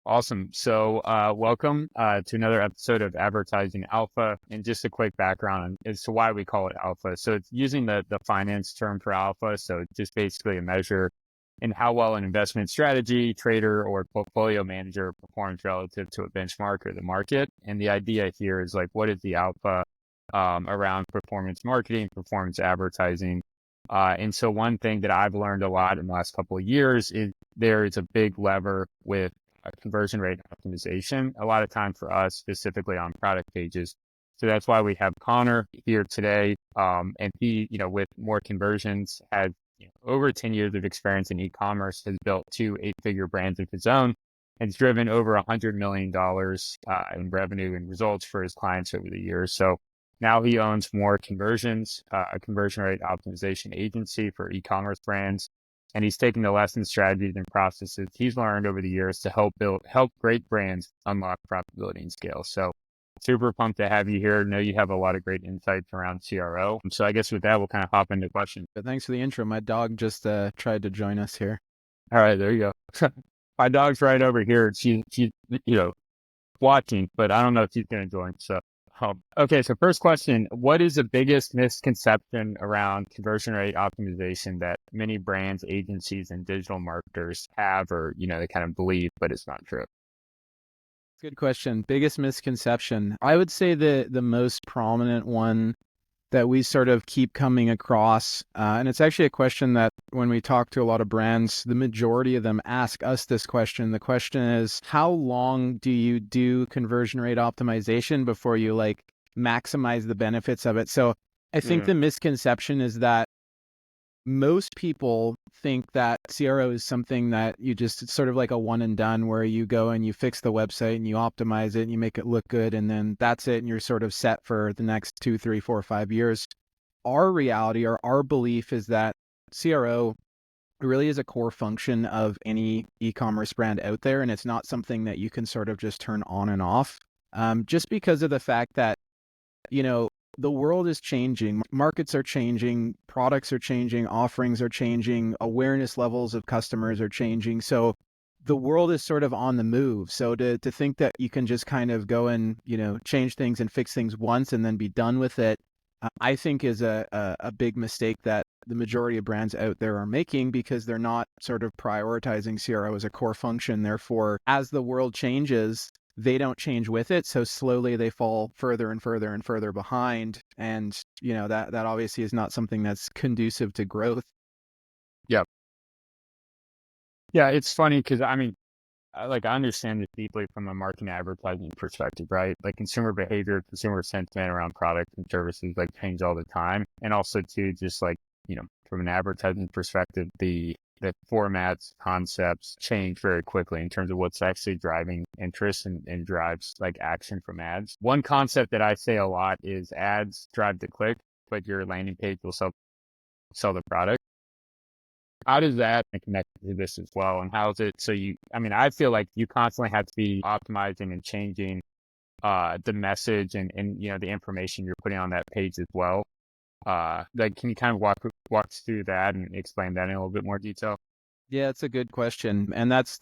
Awesome. So, welcome to another episode of Advertising Alpha. And just a quick background as to why we call it alpha. So, it's using the finance term for alpha. So, just basically a measure in how well an investment strategy, trader, or portfolio manager performs relative to a benchmark or the market. And the idea here is like, what is the alpha around performance marketing, performance advertising? And so, one thing that I've learned a lot in the last couple of years is there is a big lever with conversion rate optimization, a lot of time for us, specifically on product pages. So that's why we have Connor here today. And he, with MoreConversions, has over 10 years of experience in e-commerce, has built 2 8-figure brands of his own, and has driven over $100 million in revenue and results for his clients over the years. So now he owns MoreConversions, a conversion rate optimization agency for e-commerce brands. And he's taking the lessons, strategies, and processes he's learned over the years to help great brands unlock profitability and scale. So super pumped to have you here. I know you have a lot of great insights around CRO. So I guess with that, we'll kind of hop into questions. But thanks for the intro. My dog just tried to join us here. All right, there you go. My dog's right over here. She's watching, but I don't know if she's going to join. So okay, so first question, what is the biggest misconception around conversion rate optimization that many brands, agencies, and digital marketers have, or, they kind of believe, but it's not true? Good question. Biggest misconception. I would say the most prominent one that we sort of keep coming across, and it's actually a question that when we talk to a lot of brands, the majority of them ask us this question. The question is, how long do you do conversion rate optimization before you maximize the benefits of it? So I think the misconception is that most people think that CRO is something that it's sort of like a one and done, where you go and you fix the website and you optimize it and you make it look good, and then that's it, and you're sort of set for the next 2, 3, 4, 5 years. Our reality, or our belief, is that CRO really is a core function of any e-commerce brand out there, and it's not something that you can sort of just turn on and off, just because of the fact that the world is changing, markets are changing, products are changing, offerings are changing, awareness levels of customers are changing. So the world is sort of on the move. So to think that you can just kind of go and, change things and fix things once and then be done with it, I think is a big mistake that the majority of brands out there are making, because they're not sort of prioritizing CRO as a core function. Therefore, as the world changes, they don't change with it. So slowly they fall further and further and further behind. And, that obviously is not something that's conducive to growth. Yep. Yeah, it's funny because I understand this deeply from a marketing advertising perspective, right? Like consumer behavior, consumer sentiment around products and services change all the time. And also too, just from an advertising perspective, the formats, concepts change very quickly in terms of what's actually driving interest and drives action from ads. One concept that I say a lot is ads drive the click, but your landing page will sell the product. How does that connect to this as well? And how is it? So I feel like you constantly have to be optimizing and changing the message and the information you're putting on that page as well. Can you kind of walk us through that and explain that in a little bit more detail? Yeah, it's a good question. And that's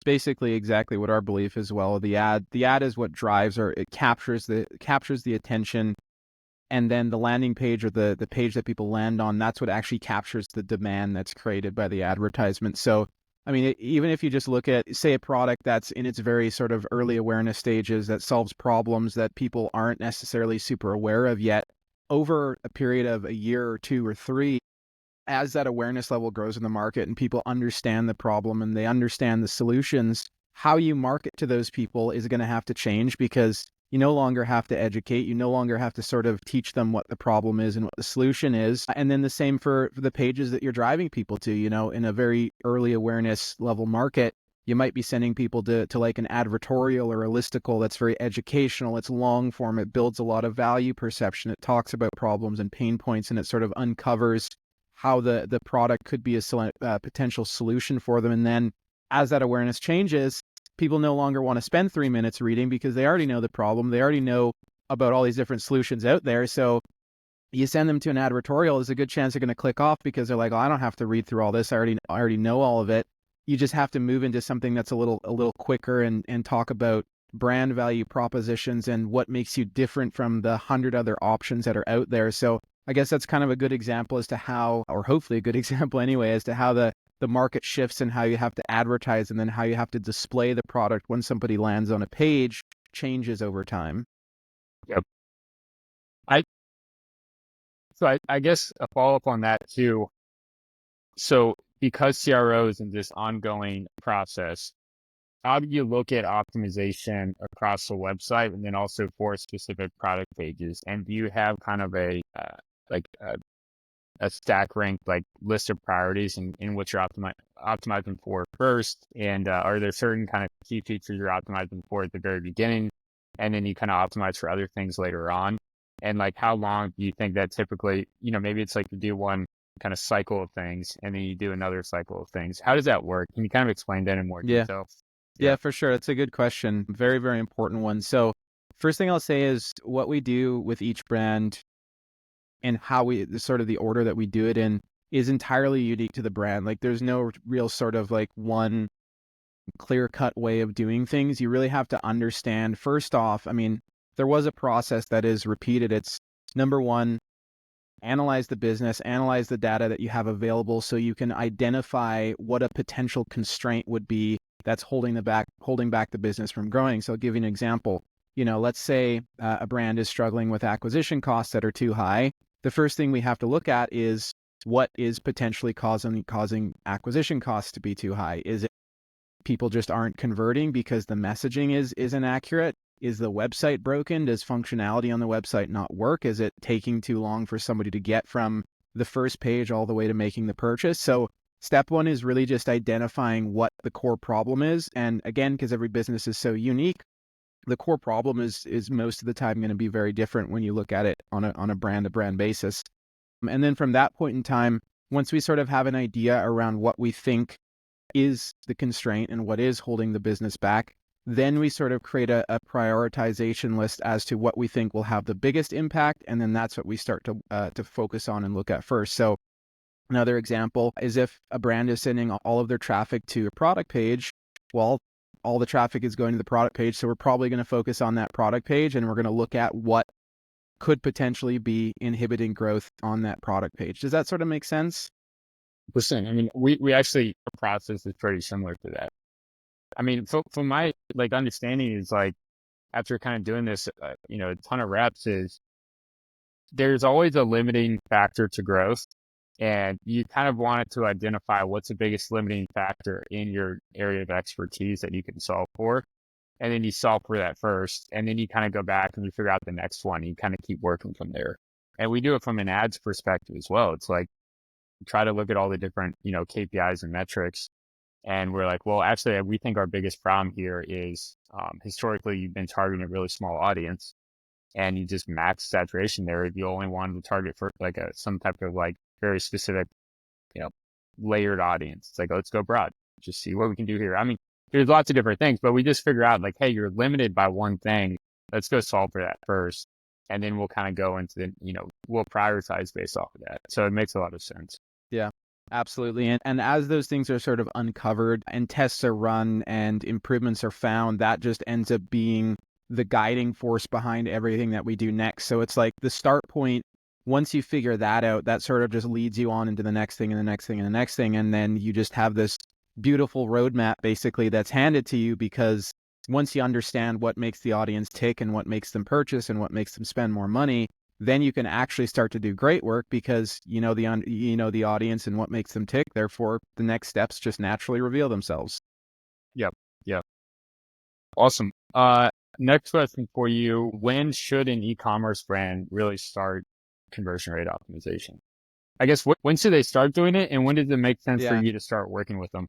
basically exactly what our belief is. Well, the ad is what drives, or it captures the attention. And then the landing page, or the page that people land on, that's what actually captures the demand that's created by the advertisement. So, even if you just look at, say, a product that's in its very sort of early awareness stages, that solves problems that people aren't necessarily super aware of yet, over a period of a year or 2 or 3, as that awareness level grows in the market and people understand the problem and they understand the solutions, how you market to those people is going to have to change, because you no longer have to educate. You no longer have to sort of teach them what the problem is and what the solution is. And then the same for the pages that you're driving people to, in a very early awareness level market. You might be sending people to like an advertorial or a listicle that's very educational. It's long form. It builds a lot of value perception. It talks about problems and pain points, and it sort of uncovers how the product could be a potential solution for them. And then as that awareness changes, people no longer want to spend 3 minutes reading, because they already know the problem. They already know about all these different solutions out there. So you send them to an advertorial, there's a good chance they're going to click off, because they're like, oh, I don't have to read through all this. I already know all of it. you just have to move into something that's a little quicker and talk about brand value propositions and what makes you different from the 100 other options that are out there. So I guess that's kind of a good example as to how, or hopefully a good example anyway, as to how the market shifts and how you have to advertise and then how you have to display the product when somebody lands on a page changes over time. Yep. I guess a follow-up on that too. So because CRO is in this ongoing process, how do you look at optimization across the website and then also for specific product pages? And do you have kind of like a stack rank like list of priorities in what you're optimizing for first? And are there certain kind of key features you're optimizing for at the very beginning, and then you kind of optimize for other things later on? And like, how long do you think that typically, maybe it's like you do one kind of cycle of things and then you do another cycle of things. How does that work? Can you kind of explain that in more Yeah. detail? Yeah, for sure. That's a good question. Very, very important one. So first thing I'll say is what we do with each brand and how sort of the order that we do it in is entirely unique to the brand. Like there's no real sort of like one clear cut way of doing things. You really have to understand first off, I mean, there was a process that is repeated. It's number one, analyze the business, analyze the data that you have available so you can identify what a potential constraint would be that's holding back the business from growing. So I'll give you an example. Let's say a brand is struggling with acquisition costs that are too high. The first thing we have to look at is what is potentially causing acquisition costs to be too high. Is it people just aren't converting because the messaging is inaccurate? Is the website broken? Does functionality on the website not work? Is it taking too long for somebody to get from the first page all the way to making the purchase? So step one is really just identifying what the core problem is. And again, because every business is so unique, the core problem is most of the time going to be very different when you look at it on a brand to brand basis. And then from that point in time, once we sort of have an idea around what we think is the constraint and what is holding the business back, then we sort of create a prioritization list as to what we think will have the biggest impact. And then that's what we start to focus on and look at first. So another example is if a brand is sending all of their traffic to a product page, well, all the traffic is going to the product page. So we're probably going to focus on that product page and we're going to look at what could potentially be inhibiting growth on that product page. Does that sort of make sense? Listen, I mean, we actually, our process is pretty similar to that. I mean, from my like understanding is like, after kind of doing this, a ton of reps is there's always a limiting factor to growth. And you kind of want to identify what's the biggest limiting factor in your area of expertise that you can solve for. And then you solve for that first. And then you kind of go back and you figure out the next one. You kind of keep working from there. And we do it from an ads perspective as well. It's like, try to look at all the different, KPIs and metrics. And we're like, well, actually, we think our biggest problem here is historically you've been targeting a really small audience and you just max saturation there. If you only wanted to target for like some type of like very specific, layered audience, it's like, let's go broad, just see what we can do here. I mean, there's lots of different things, but we just figure out like, hey, you're limited by one thing. Let's go solve for that first. And then we'll kind of go into the, we'll prioritize based off of that. So it makes a lot of sense. Yeah, absolutely. And as those things are sort of uncovered and tests are run and improvements are found, that just ends up being the guiding force behind everything that we do next. So it's like the start point. Once you figure that out, that sort of just leads you on into the next thing and the next thing and the next thing. And then you just have this beautiful roadmap basically that's handed to you, because once you understand what makes the audience tick and what makes them purchase and what makes them spend more money, then you can actually start to do great work because you know the audience and what makes them tick. Therefore, the next steps just naturally reveal themselves. Yep. Yep. Awesome. Next question for you. When should an e-commerce brand really start conversion rate optimization? I guess when should they start doing it, and when does it make sense for you to start working with them?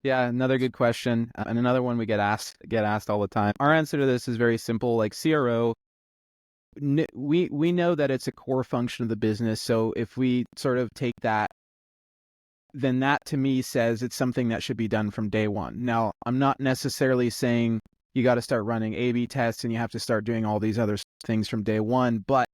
Yeah, another good question, and another one we get asked all the time. Our answer to this is very simple. Like CRO, we know that it's a core function of the business. So if we sort of take that, then that to me says it's something that should be done from day one. Now, I'm not necessarily saying you got to start running A/B tests and you have to start doing all these other things from day one, but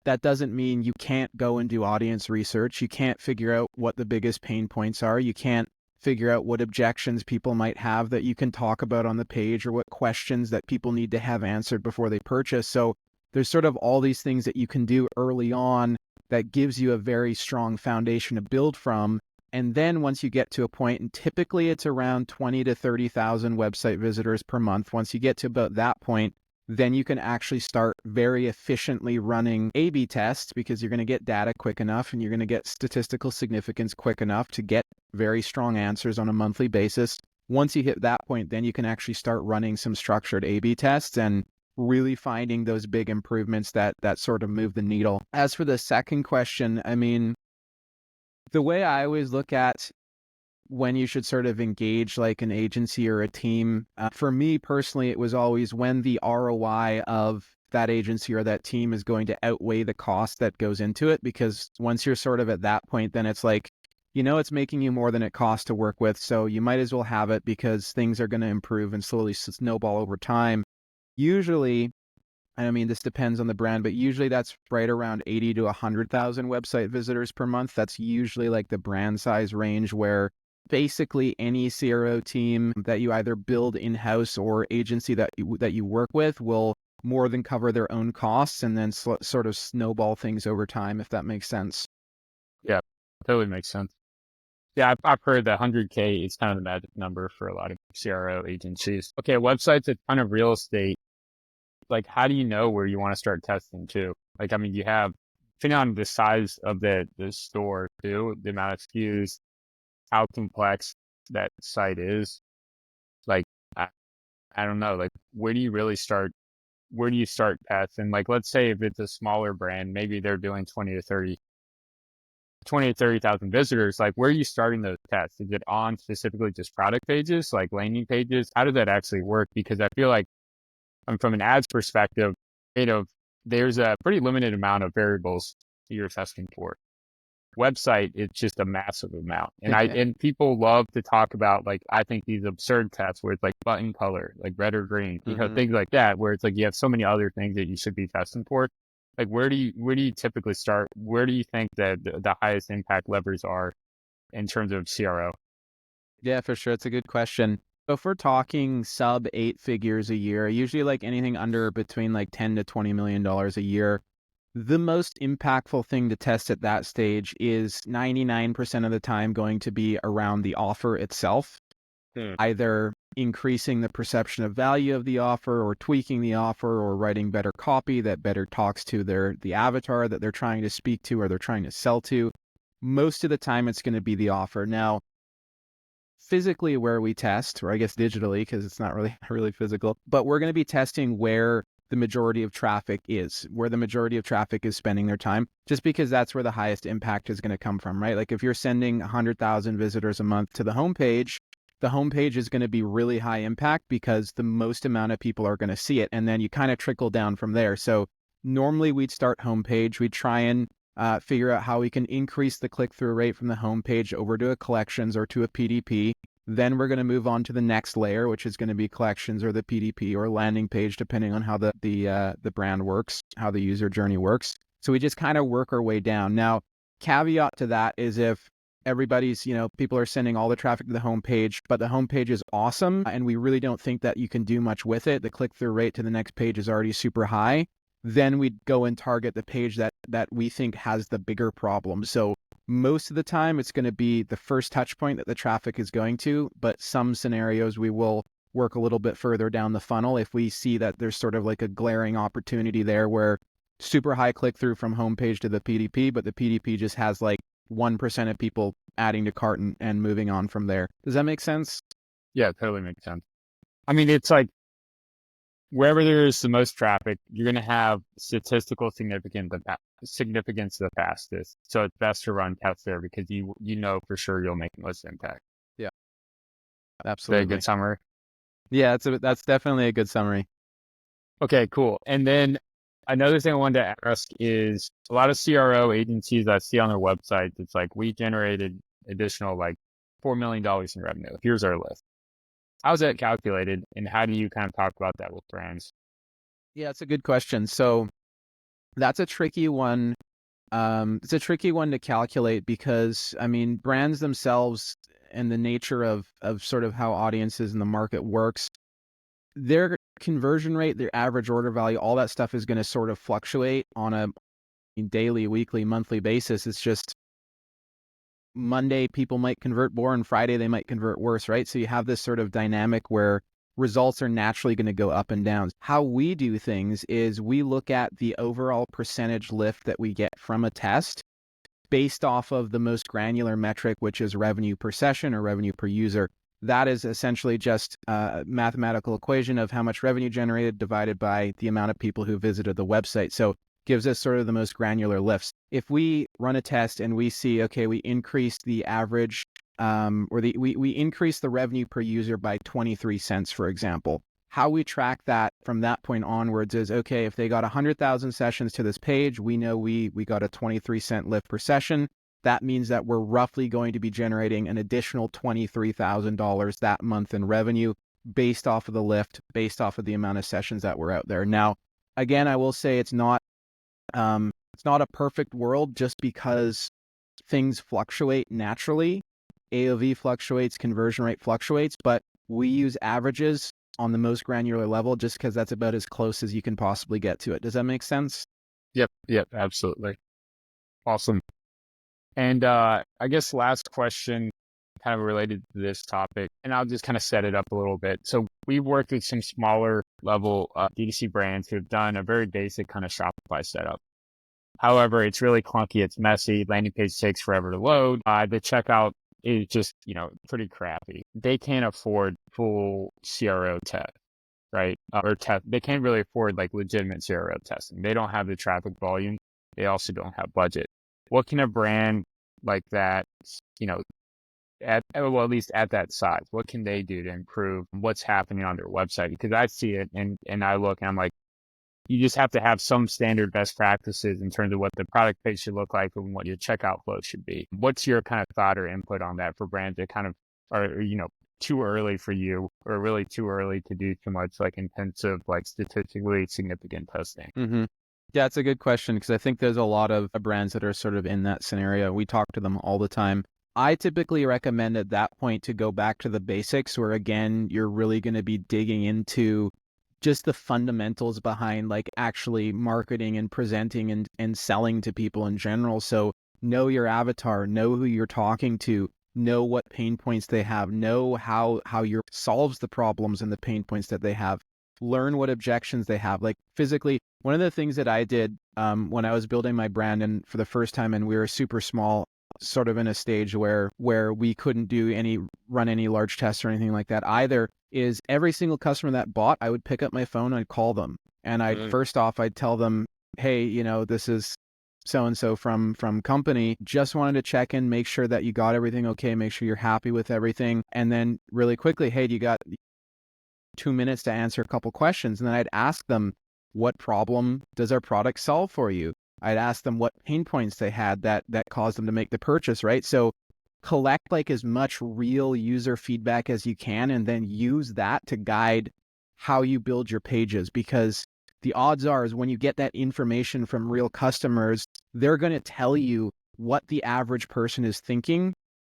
that doesn't mean you can't go and do audience research. You can't figure out what the biggest pain points are. You can't figure out what objections people might have that you can talk about on the page, or what questions that people need to have answered before they purchase. So there's sort of all these things that you can do early on that gives you a very strong foundation to build from. And then once you get to a point, and typically it's around 20 to 30,000 website visitors per month, once you get to about that point, then you can actually start very efficiently running A/B tests, because you're going to get data quick enough and you're going to get statistical significance quick enough to get very strong answers on a monthly basis. Once you hit that point, then you can actually start running some structured A/B tests and really finding those big improvements that sort of move the needle. As for the second question, I mean, the way I always look at when you should sort of engage like an agency or a team, for me personally, it was always when the ROI of that agency or that team is going to outweigh the cost that goes into it. Because once you're sort of at that point, then it's like, it's making you more than it costs to work with. So you might as well have it, because things are going to improve and slowly snowball over time. Usually, I mean, this depends on the brand, but usually that's right around 80 to 100,000 website visitors per month. That's usually like the brand size range, where basically any CRO team that you either build in-house or agency that you work with will more than cover their own costs, and then sort of snowball things over time, if that makes sense. Yeah, totally makes sense. Yeah, I've heard that 100K is kind of the magic number for a lot of CRO agencies. Okay, website's a ton of real estate. Like, how do you know where you want to start testing too? Like, I mean, you have, depending on the size of the store too, the amount of SKUs, how complex that site is. Like, I, I don't know. Like, where do you really start? Where do you start testing? Like, let's say if it's a smaller brand, maybe they're doing 20 to 30,000 visitors. Like, where are you starting those tests? Is it on specifically just product pages, like landing pages? How does that actually work? Because I feel like, from an ads perspective, there's a pretty limited amount of variables you're testing for. Website, it's just a massive amount. And people love to talk about, like, I think these absurd tests where it's like button color, like red or green, things like that, where it's like you have so many other things that you should be testing for. Like, where do you typically start? Where do you think that the highest impact levers are in terms of CRO? Yeah, for sure. It's a good question. So if we're talking sub 8 figures a year, usually like anything under between like 10 to $20 million a year, the most impactful thing to test at that stage is 99% of the time going to be around the offer itself, either increasing the perception of value of the offer, or tweaking the offer, or writing better copy that better talks to the avatar that they're trying to speak to or they're trying to sell to. Most of the time, it's going to be the offer. Now, physically where we test, or I guess digitally, because it's not really physical, but we're going to be testing where the majority of traffic is, where the majority of traffic is spending their time, just because that's where the highest impact is going to come from, right? Like if you're sending 100,000 visitors a month to the homepage is going to be really high impact, because the most amount of people are going to see it, and then you kind of trickle down from there. So normally we'd start homepage, we'd try and figure out how we can increase the click-through rate from the homepage over to a collections or to a PDP. Then we're going to move on to the next layer, which is going to be collections or the PDP or landing page, depending on how the brand works, how the user journey works. So we just kind of work our way down. Now, caveat to that is if everybody's, people are sending all the traffic to the homepage, but the homepage is awesome and we really don't think that you can do much with it, the click-through rate to the next page is already super high, then we'd go and target the page that we think has the bigger problem. So most of the time, it's going to be the first touch point that the traffic is going to, but some scenarios we will work a little bit further down the funnel if we see that there's sort of like a glaring opportunity there where super high click-through from homepage to the PDP, but the PDP just has like 1% of people adding to cart and moving on from there. Does that make sense? Yeah, totally makes sense. I mean, it's like, wherever there's the most traffic, you're going to have statistical significance the fastest. So it's best to run tests there, because you know for sure you'll make the most impact. Yeah, Very absolutely. good summary. Yeah, that's definitely a good summary. Okay, cool. And then another thing I wanted to ask is, a lot of CRO agencies I see on their websites, it's like, we generated additional like $4 million in revenue. Here's our list. How's that calculated, and how do you kind of talk about that with brands? Yeah, it's a good question. So that's a tricky one. It's a tricky one to calculate, because I mean, brands themselves, the nature of sort of how audiences in the market works, their conversion rate, their average order value, all that stuff is going to sort of fluctuate on a daily, weekly, monthly basis. It's just Monday people might convert more and Friday they might convert worse, right? So you have this sort of dynamic where results are naturally going to go up and down. How we do things is we look at the overall percentage lift that we get from a test based off of the most granular metric, which is revenue per session or revenue per user. That is essentially just a mathematical equation of how much revenue generated divided by the amount of people who visited the website. So gives us sort of the most granular lifts. If we run a test and we see, okay, we increased the average we increase the revenue per user by 23 cents, for example. How we track that from that point onwards is, okay, if they got 100,000 sessions to this page, we know we got a 23-cent lift per session. That means that we're roughly going to be generating an additional $23,000 that month in revenue based off of the lift, based off of the amount of sessions that were out there. Now, again, I will say it's not a perfect world just because things fluctuate naturally. AOV fluctuates, conversion rate fluctuates, but we use averages on the most granular level just because that's about as close as you can possibly get to it. Does that make sense? Yep, absolutely. Awesome. And I guess last question, kind of related to this topic, and I'll just kind of set it up a little bit. So we've worked with some smaller level D2C brands who have done a very basic kind of Shopify setup. However, it's really clunky, it's messy, landing page takes forever to load. The checkout is just, pretty crappy. They can't afford full CRO test, right? They can't really afford like legitimate CRO testing. They don't have the traffic volume. They also don't have budget. What can a brand like that, at least at that size, what can they do to improve what's happening on their website? Because I see it and I look and I'm like, you just have to have some standard best practices in terms of what the product page should look like and what your checkout flow should be. What's your kind of thought or input on that for brands that kind of are, too early for you or really too early to do too much like intensive, like statistically significant testing? Mm-hmm. Yeah, it's a good question because I think there's a lot of brands that are sort of in that scenario. We talk to them all the time. I typically recommend at that point to go back to the basics where, again, you're really going to be digging into just the fundamentals behind like actually marketing and presenting and selling to people in general. So know your avatar, know who you're talking to, know what pain points they have, know how your solves the problems and the pain points that they have, learn what objections they have. Like physically, one of the things that I did when I was building my brand and for the first time, and we were super small, sort of in a stage where we couldn't run any large tests or anything like that either, is every single customer that bought, I would pick up my phone, I'd call them, and first off, I'd tell them, hey, this is so-and-so from company, just wanted to check in, make sure that you got everything okay, make sure you're happy with everything, and then really quickly, hey, do you got 2 minutes to answer a couple questions? And then I'd ask them, what problem does our product solve for you? I'd ask them what pain points they had that caused them to make the purchase, right? So collect like as much real user feedback as you can, and then use that to guide how you build your pages, because the odds are is when you get that information from real customers, they're going to tell you what the average person is thinking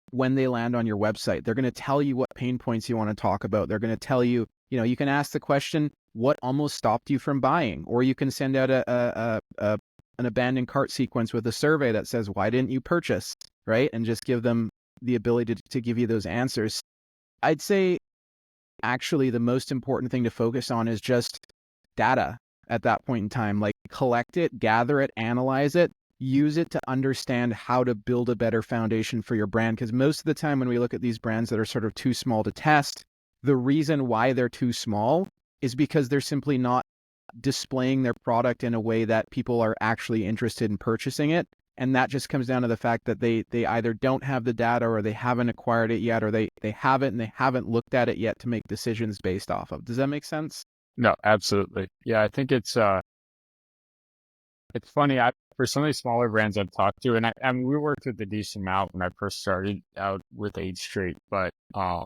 when they land on your website. They're going to tell you what pain points you want to talk about. They're going to tell you, you can ask the question, what almost stopped you from buying? Or you can send out an abandoned cart sequence with a survey that says, why didn't you purchase? Right? And just give them the ability to give you those answers. I'd say actually the most important thing to focus on is just data at that point in time. Like collect it, gather it, analyze it, use it to understand how to build a better foundation for your brand. Because most of the time when we look at these brands that are sort of too small to test, the reason why they're too small is because they're simply not displaying their product in a way that people are actually interested in purchasing it. And that just comes down to the fact that they either don't have the data or they haven't acquired it yet, or they have it and they haven't looked at it yet to make decisions based off of. Does that make sense? No, absolutely. Yeah, I think it's funny. For some of these smaller brands I've talked to, and I mean, we worked with a decent amount when I first started out with H Street, but I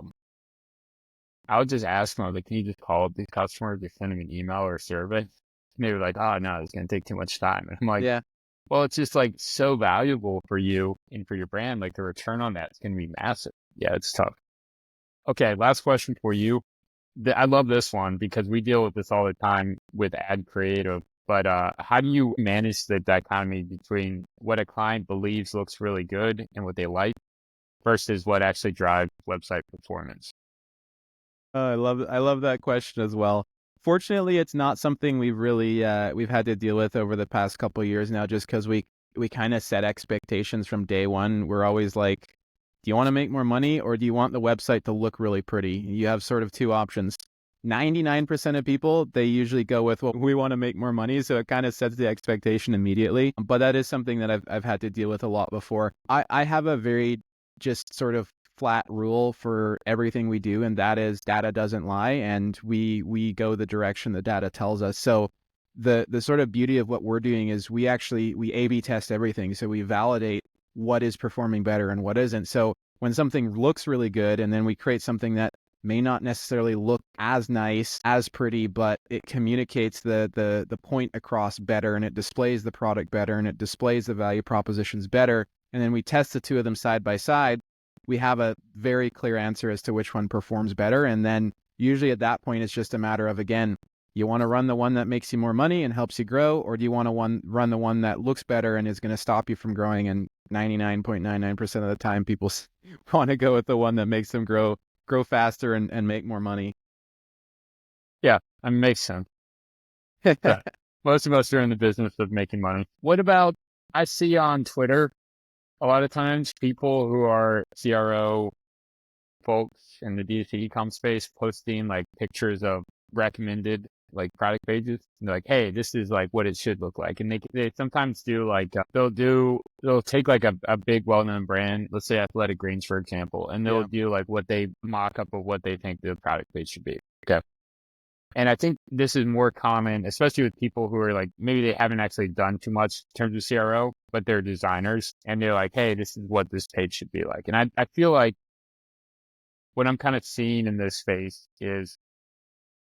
would just ask them, like, can you just call up these customers or send them an email or a survey? And they were like, oh no, it's gonna take too much time. And I'm like, Yeah. Well, it's just like so valuable for you and for your brand. Like the return on that is going to be massive. Yeah, it's tough. Okay, last question for you. I love this one because we deal with this all the time with ad creative. But how do you manage the dichotomy between what a client believes looks really good and what they like versus what actually drives website performance? I love that question as well. Fortunately, it's not something we've had to deal with over the past couple of years now, just because we kind of set expectations from day one. We're always like, do you want to make more money or do you want the website to look really pretty? You have sort of two options. 99% of people, they usually go with, well, we want to make more money. So it kind of sets the expectation immediately. But that is something that I've had to deal with a lot before. I have a very just sort of flat rule for everything we do, and that is data doesn't lie, and we go the direction the data tells us. So the sort of beauty of what we're doing is we A/B test everything. So we validate what is performing better and what isn't. So when something looks really good and then we create something that may not necessarily look as nice, as pretty, but it communicates the point across better, and it displays the product better, and it displays the value propositions better, and then we test the two of them side by side, we have a very clear answer as to which one performs better. And then usually at that point, it's just a matter of, again, you want to run the one that makes you more money and helps you grow, or do you want to run the one that looks better and is going to stop you from growing? And 99.99% of the time, people want to go with the one that makes them grow faster and make more money. Yeah, it makes sense. Yeah. Most of us are in the business of making money. What about, I see on Twitter a lot of times people who are CRO folks in the D2C e-com space posting like pictures of recommended like product pages. And they're like, hey, this is like what it should look like. And they sometimes do like, they'll take like a big well-known brand, let's say Athletic Greens, for example, and they'll Yeah. do like what they mock up of what they think the product page should be. Okay. And I think this is more common, especially with people who are like, maybe they haven't actually done too much in terms of CRO, but they're designers and they're like, hey, this is what this page should be like. And I feel like what I'm kind of seeing in this space is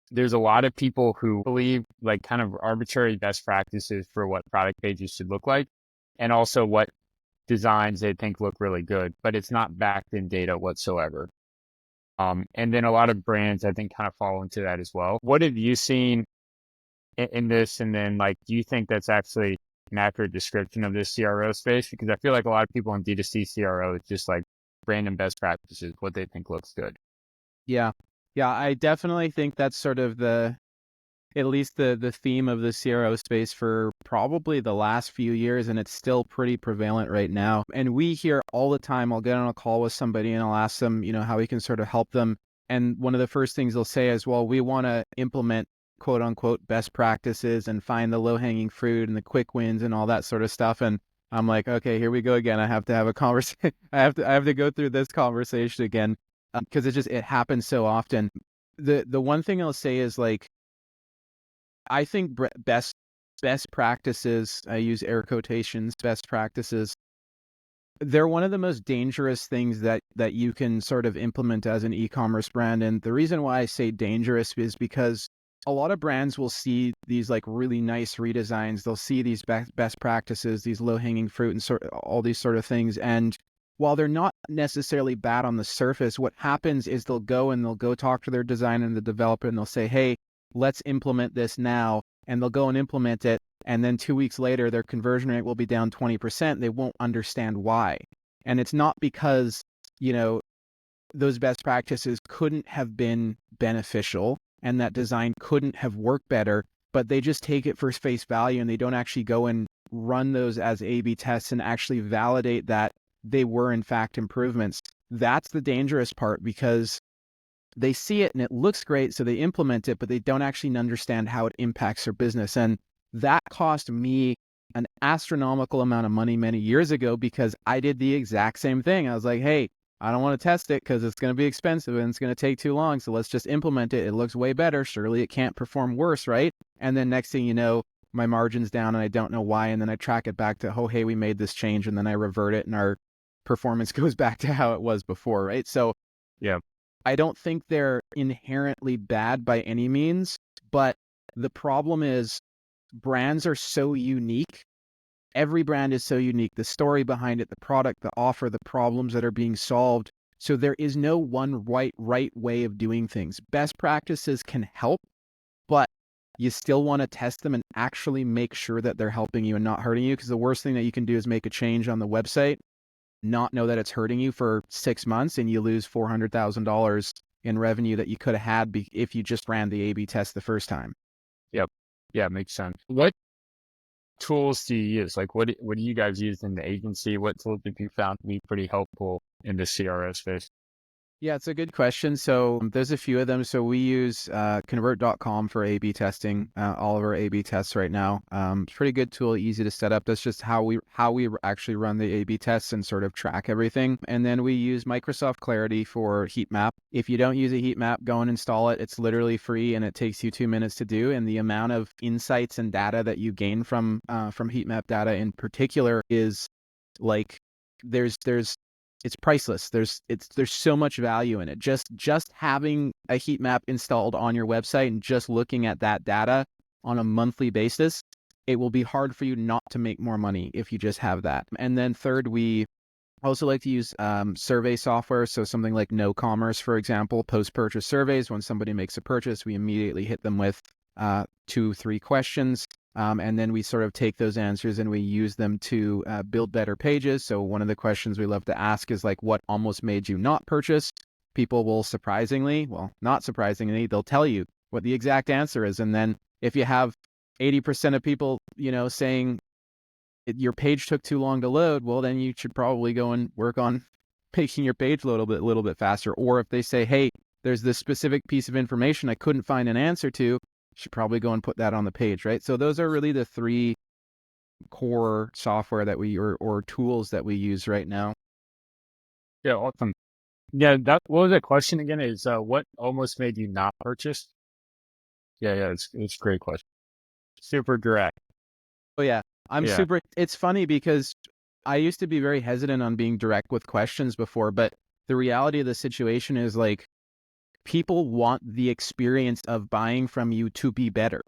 there's a lot of people who believe like kind of arbitrary best practices for what product pages should look like and also what designs they think look really good, but it's not backed in data whatsoever. And then a lot of brands, I think, kind of fall into that as well. What have you seen in this? And then, like, do you think that's actually an accurate description of this CRO space? Because I feel like a lot of people in D2C CRO is just like random best practices, what they think looks good. Yeah. Yeah, I definitely think that's sort of at least the theme of the CRO space for probably the last few years, and it's still pretty prevalent right now. And we hear all the time, I'll get on a call with somebody and I'll ask them, how we can sort of help them. And one of the first things they'll say is, well, we want to implement quote unquote best practices and find the low hanging fruit and the quick wins and all that sort of stuff. And I'm like, okay, here we go again. I have to have a conversation. I have to go through this conversation again because it happens so often. The one thing I'll say is like, I think best practices, I use air quotations, best practices, they're one of the most dangerous things that you can sort of implement as an e-commerce brand. And the reason why I say dangerous is because a lot of brands will see these like really nice redesigns. They'll see these best practices, these low-hanging fruit and all these sort of things. And while they're not necessarily bad on the surface, what happens is they'll go talk to their designer and the developer and they'll say, hey, let's implement this now. And they'll go and implement it. And then 2 weeks later, their conversion rate will be down 20%. They won't understand why. And it's not because, those best practices couldn't have been beneficial and that design couldn't have worked better, but they just take it for face value and they don't actually go and run those as A/B tests and actually validate that they were in fact improvements. That's the dangerous part because they see it and it looks great, so they implement it, but they don't actually understand how it impacts their business. And that cost me an astronomical amount of money many years ago because I did the exact same thing. I was like, hey, I don't want to test it because it's going to be expensive and it's going to take too long. So let's just implement it. It looks way better. Surely it can't perform worse, right? And then next thing you know, my margin's down and I don't know why. And then I track it back to, oh, hey, we made this change. And then I revert it and our performance goes back to how it was before, right? So Yeah. I don't think they're inherently bad by any means, but the problem is brands are so unique every brand is so unique. The story behind it, the product, the offer, the problems that are being solved. So there is no one right way of doing things. Best practices can help, but you still want to test them and actually make sure that they're helping you and not hurting you. Because the worst thing that you can do is make a change on the website, not know that it's hurting you for 6 months, and you lose $400,000 in revenue that you could have had if you just ran the A/B test the first time. Yep. Yeah, makes sense. What tools do you use? Like, what do you guys use in the agency? What tools have you found to be pretty helpful in the CRO space? Yeah, it's a good question. So there's a few of them. So we use convert.com for A/B testing, all of our A/B tests right now. It's a pretty good tool, easy to set up. That's just how we actually run the A/B tests and sort of track everything. And then we use Microsoft Clarity for heat map. If you don't use a heat map, go and install it. It's literally free and it takes you 2 minutes to do. And the amount of insights and data that you gain from heat map data in particular is like there's it's priceless. There's so much value in it. Just having a heat map installed on your website and just looking at that data on a monthly basis, it will be hard for you not to make more money if you just have that. And then third, we also like to use survey software. So something like MoreConversions, for example, post-purchase surveys. When somebody makes a purchase, we immediately hit them with 2-3 questions. And then we sort of take those answers and we use them to build better pages. So one of the questions we love to ask is like, what almost made you not purchase? People will not surprisingly, they'll tell you what the exact answer is. And then if you have 80% of people, saying your page took too long to load, well, then you should probably go and work on making your page load a little bit faster. Or if they say, hey, there's this specific piece of information I couldn't find an answer to, should probably go and put that on the page, right? So those are really the 3 core software that we or tools that we use right now. Yeah, awesome. Yeah, what was that question again? Is what almost made you not purchase? Yeah, it's a great question. Super direct. Oh yeah, Yeah. it's funny because I used to be very hesitant on being direct with questions before, but the reality of the situation is like people want the experience of buying from you to be better.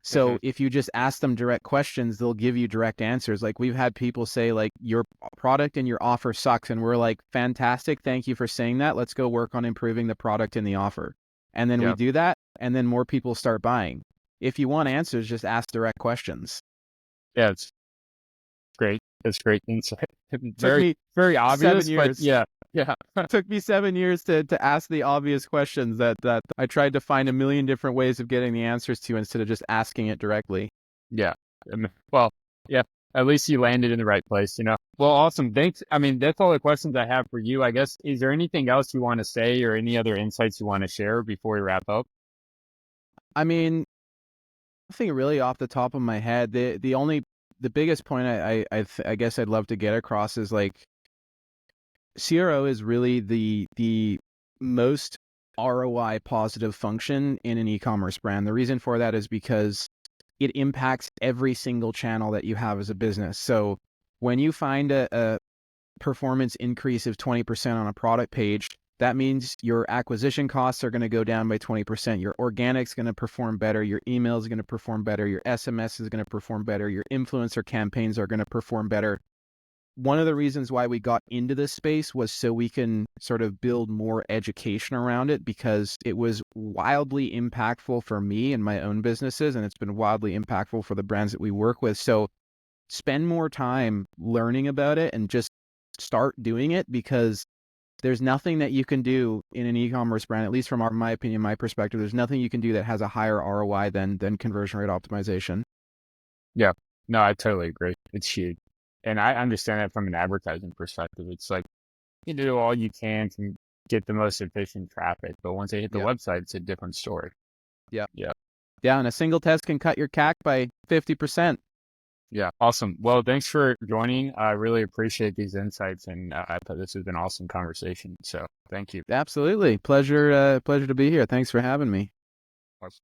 So if you just ask them direct questions, they'll give you direct answers. Like we've had people say like your product and your offer sucks. And we're like, fantastic. Thank you for saying that. Let's go work on improving the product and the offer. And then we do that. And then more people start buying. If you want answers, just ask direct questions. Yeah, it's great. It's great insight. Took Very me obvious, 7 years. but yeah. It took me 7 years to ask the obvious questions that I tried to find a million different ways of getting the answers to instead of just asking it directly. Yeah. Well, yeah, at least you landed in the right place, Well, awesome. Thanks. I mean, that's all the questions I have for you. I guess, is there anything else you want to say or any other insights you want to share before we wrap up? I mean, nothing really off the top of my head. The biggest point I guess I'd love to get across is like CRO is really the most ROI positive function in an e-commerce brand. The reason for that is because it impacts every single channel that you have as a business. So when you find a performance increase of 20% on a product page, that means your acquisition costs are going to go down by 20%. Your organic's going to perform better. Your email is going to perform better. Your SMS is going to perform better. Your influencer campaigns are going to perform better. One of the reasons why we got into this space was so we can sort of build more education around it, because it was wildly impactful for me and my own businesses, and it's been wildly impactful for the brands that we work with. So spend more time learning about it and just start doing it, because there's nothing that you can do in an e-commerce brand, at least from my opinion, my perspective, there's nothing you can do that has a higher ROI than conversion rate optimization. Yeah, no, I totally agree. It's huge. And I understand that from an advertising perspective. It's like you do all you can to get the most efficient traffic, but once they hit the website, it's a different story. Yeah. Yeah. Yeah, and a single test can cut your CAC by 50%. Yeah. Awesome. Well, thanks for joining. I really appreciate these insights, and I thought this was an awesome conversation. So thank you. Absolutely. Pleasure to be here. Thanks for having me. Awesome.